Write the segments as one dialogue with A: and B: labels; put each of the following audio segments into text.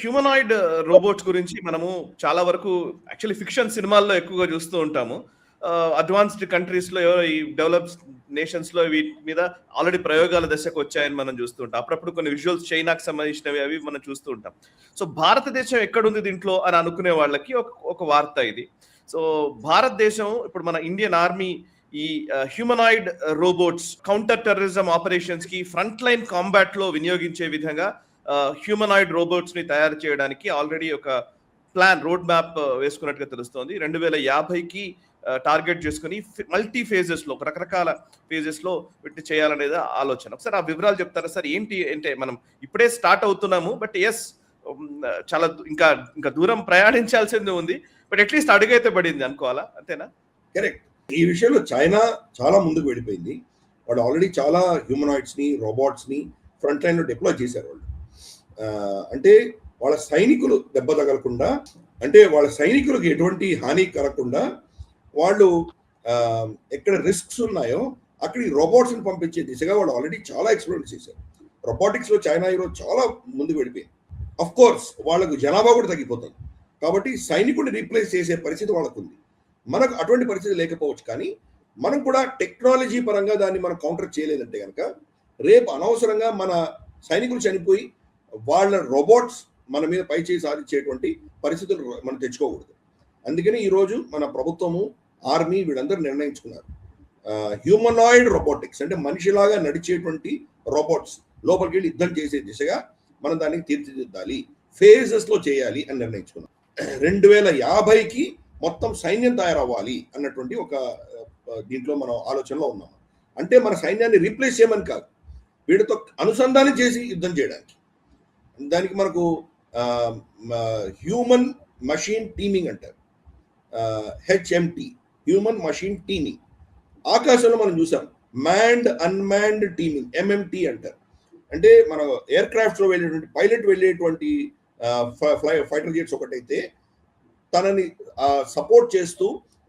A: Humanoid robots గురించి మనము చాలా వరకు యాక్చువల్లీ ఫిక్షన్ సినిమాల్లో ఎక్కువగా చూస్తూ ఉంటాము. అడ్వాన్స్డ్ కంట్రీస్‌లో ఈ డెవలప్డ్ నేషన్స్‌లో వీటి మీద ఆల్రెడీ ప్రయోగాల దశకు వచ్చాయని మనం చూస్తూ ఉంటాం. అప్పుడప్పుడు కొన్ని విజువల్స్ చైనాకి సంబంధించినవి అవి మనం చూస్తూ ఉంటాం. సో భారతదేశం ఎక్కడుంది దీంట్లో అని అనుకునే వాళ్ళకి ఒక వార్త ఇది. సో భారతదేశం ఇప్పుడు మన ఇండియన్ ఆర్మీ ఈ humanoid robots counter terrorism operations కి ఫ్రంట్ లైన్ కాంబాట్ లో వినియోగించే విధంగా హ్యూమనాయిడ్ రోబోట్స్ ని తయారు చేయడానికి ఆల్రెడీ ఒక ప్లాన్ రోడ్ మ్యాప్ వేసుకున్నట్టుగా తెలుస్తోంది. 2050కి టార్గెట్ చేసుకుని మల్టీ ఫేజెస్ లో రకరకాల ఫేజెస్ లో పెట్టి చేయాలనేది ఆలోచన. ఒకసారి ఆ వివరాలు చెప్తారా సార్? ఏంటి అంటే మనం ఇప్పుడే స్టార్ట్ అవుతున్నాము, బట్ ఎస్ చాలా ఇంకా దూరం ప్రయాణించాల్సింది ఉంది, బట్ అట్లీస్ట్ అడుగైతే పడింది అనుకోవాలా, అంతేనా?
B: కరెక్ట్. ఈ విషయంలో చైనా చాలా ముందుకు వెళ్ళిపోయింది. వాళ్ళు ఆల్రెడీ చాలా హ్యూమనాయిడ్స్ ని రోబోట్స్ ని ఫ్రంట్ లైన్ లో డిప్లాయ్ చేశారు. వాళ్ళు అంటే వాళ్ళ సైనికులు దెబ్బ తగలకుండా, అంటే వాళ్ళ సైనికులకు ఎటువంటి హాని కలగకుండా వాళ్ళు ఎక్కడ రిస్క్స్ ఉన్నాయో అక్కడ ఈ రోబోట్స్ ని పంపించే దిశగా వాళ్ళు ఆల్రెడీ చాలా ఎక్స్పెరిమెంట్ చేశారు. రోబోటిక్స్ లో చైనా ఈరోజు చాలా ముందుకు వెళ్ళిపోయింది. అఫ్ కోర్స్ వాళ్ళకు జనాభా కూడా తగ్గిపోతుంది కాబట్టి సైనికుడిని రీప్లేస్ చేసే పరిస్థితి వాళ్ళకు ఉంది. మనకు అటువంటి పరిస్థితి లేకపోవచ్చు, కానీ మనం కూడా టెక్నాలజీ పరంగా దాన్ని మనం కౌంటర్ చేయలేదంటే కనుక రేపు అనవసరంగా మన సైనికులు చనిపోయి వాళ్ళ రోబోట్స్ మన మీద పై చేయి సాధించేటువంటి పరిస్థితులు మనం తెచ్చుకోకూడదు. అందుకని ఈరోజు మన ప్రభుత్వము, ఆర్మీ వీళ్ళందరూ నిర్ణయించుకున్నారు హ్యూమనాయిడ్ రోబోటిక్స్ అంటే మనిషిలాగా నడిచేటువంటి రోబోట్స్ లోపలికి వెళ్ళి యుద్ధం చేసే దిశగా మనం దానికి తీర్చిదిద్దాలి, ఫేజెస్ లో చేయాలి అని నిర్ణయించుకున్నాం. 2050కి మొత్తం సైన్యం తయారవ్వాలి అన్నటువంటి ఒక దీంట్లో మనం ఆలోచనలో ఉన్నాం. అంటే మన సైన్యాన్ని రీప్లేస్ చేయమని కాదు, వీటితో అనుసంధానం చేసి యుద్ధం చేయడానికి. దానికి మనకు హ్యూమన్ మషిన్ టీమింగ్ అంటారు, హెచ్ఎంటి, హ్యూమన్ మషిన్ టీమింగ్. ఆకాశంలో మనం చూసాం మ్యాన్డ్ అన్మ్యాన్డ్ టీమింగ్, ఎంఎంటి అంటారు. అంటే మన ఎయిర్ క్రాఫ్ట్స్ లో వెళ్ళేటువంటి పైలట్ వెళ్ళేటువంటి ఫైటర్ జెట్స్ ఒకటైతే తనని సపోర్ట్ చేస్తూ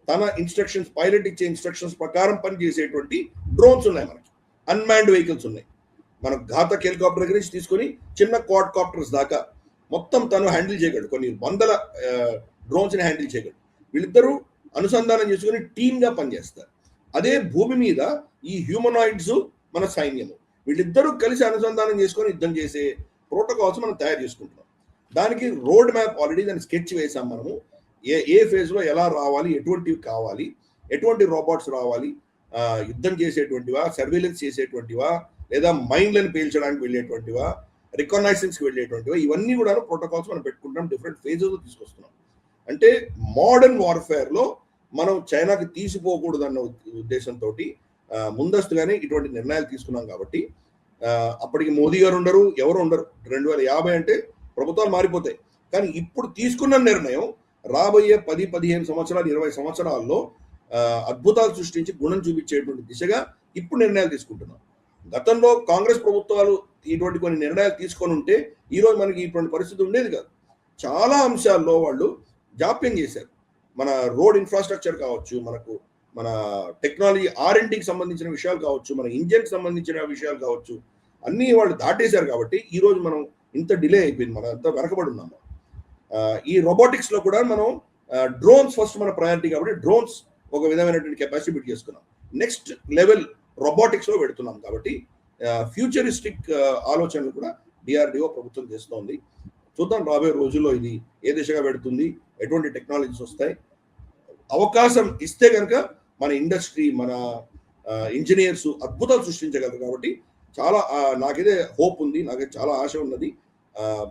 B: తన ఇన్స్ట్రక్షన్స్, పైలట్ ఇచ్చే ఇన్స్ట్రక్షన్స్ ప్రకారం పనిచేసేటువంటి డ్రోన్స్ ఉన్నాయి, మనకి అన్మ్యాన్డ్ వెహికల్స్ ఉన్నాయి. మనకు ఘాతక్ హెలికాప్టర్ దగ్గర నుంచి తీసుకొని చిన్న క్వాడ్ కాప్టర్స్ దాకా మొత్తం తను హ్యాండిల్ చేయగలడు. కొన్ని వందల డ్రోన్స్ ని హ్యాండిల్ చేయగలడు. వీళ్ళిద్దరూ అనుసంధానం చేసుకుని టీమ్ గా పనిచేస్తారు. అదే భూమి మీద ఈ హ్యూమనాయిడ్స్ మన సైన్యము వీళ్ళిద్దరూ కలిసి అనుసంధానం చేసుకొని యుద్ధం చేసే ప్రోటోకాల్స్ మనం తయారు చేసుకుంటున్నాం. దానికి రోడ్ మ్యాప్ ఆల్రెడీ దాన్ని స్కెచ్ వేసాం మనము. ఏ ఫేజ్ లో ఎలా రావాలి, ఎటువంటివి కావాలి, ఎటువంటి రోబోట్స్ రావాలి, యుద్ధం చేసేటువంటివా, సర్వేలెన్స్ చేసేటువంటివా, లేదా మైన్లను పేల్చడానికి వెళ్ళేటువంటివా, రికగ్నైజెన్స్కి వెళ్ళేటువంటివా, ఇవన్నీ కూడా ప్రోటోకాల్స్ మనం పెట్టుకుంటాం. డిఫరెంట్ ఫేజెస్ లో తీసుకొస్తున్నాం. అంటే మోడర్న్ వార్ఫేర్ లో మనం చైనాకి తీసిపోకూడదన్న ఉద్దేశంతో ముందస్తుగానే ఇటువంటి నిర్ణయాలు తీసుకున్నాం. కాబట్టి అప్పటికి మోదీ గారు ఉండరు, ఎవరు ఉండరు. 2050 అంటే ప్రభుత్వాలు మారిపోతాయి. కానీ ఇప్పుడు తీసుకున్న నిర్ణయం రాబోయే 10-15 సంవత్సరాలు 20 సంవత్సరాల్లో అద్భుతాలు సృష్టించి గుణం చూపించేటువంటి దిశగా ఇప్పుడు నిర్ణయాలు తీసుకుంటున్నాం. గతంలో కాంగ్రెస్ ప్రభుత్వాలు ఇటువంటి కొన్ని నిర్ణయాలు తీసుకొని ఉంటే ఈరోజు మనకి ఇటువంటి పరిస్థితి ఉండేది కాదు. చాలా అంశాల్లో వాళ్ళు జాప్యం చేశారు. మన రోడ్ ఇన్ఫ్రాస్ట్రక్చర్ కావచ్చు, మన టెక్నాలజీ R&Dకి సంబంధించిన విషయాలు కావచ్చు, మన ఇంజన్కి సంబంధించిన విషయాలు కావచ్చు, అన్నీ వాళ్ళు దాటేశారు. కాబట్టి ఈరోజు మనం ఇంత డిలే అయిపోయింది, మనం అంతా వెనకబడి ఉన్నాము. ఈ రోబోటిక్స్ లో కూడా మనం డ్రోన్స్ ఫస్ట్ మన ప్రయారిటీ కాబట్టి డ్రోన్స్ ఒక విధమైనటువంటి కెపాసిటీ బిల్డ్ చేసుకున్నాం. నెక్స్ట్ లెవెల్ రోబోటిక్స్ లో పెడుతున్నాం. కాబట్టి ఫ్యూచరిస్టిక్ ఆలోచనలు కూడా DRDO ప్రభుత్వం చేస్తోంది. చూద్దాం రాబోయే రోజుల్లో ఇది ఏ దిశగా పెడుతుంది, ఎటువంటి టెక్నాలజీస్ వస్తాయి. అవకాశం ఇస్తే కనుక మన ఇండస్ట్రీ, మన ఇంజనీర్స్ అద్భుతాలు సృష్టించగలరు. కాబట్టి చాలా నాకైతే హోప్ ఉంది, నాకైతే చాలా ఆశ ఉన్నది.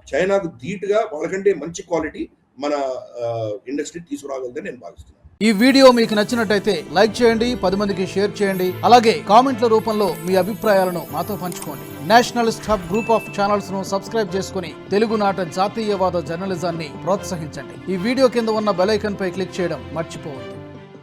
B: చైనాకు ధీటుగా వాళ్ళకంటే మంచి క్వాలిటీ మన ఇండస్ట్రీ తీసుకురాగలదని నేను భావిస్తున్నాను.
C: ఈ వీడియో మీకు నచ్చినట్టయితే లైక్ చేయండి, 10 మందికి షేర్ చేయండి. అలాగే కామెంట్ల రూపంలో మీ అభిప్రాయాలను మాతో పంచుకోండి. Nationalist hub group of channels ను సబ్స్క్రైబ్ చేసుకుని తెలుగునాట జాతీయవాద జర్నలిజాన్ని ప్రోత్సహించండి. ఈ వీడియో కింద ఉన్న బెల్ ఐకాన్ పై క్లిక్ చేయడం మర్చిపోవద్దు.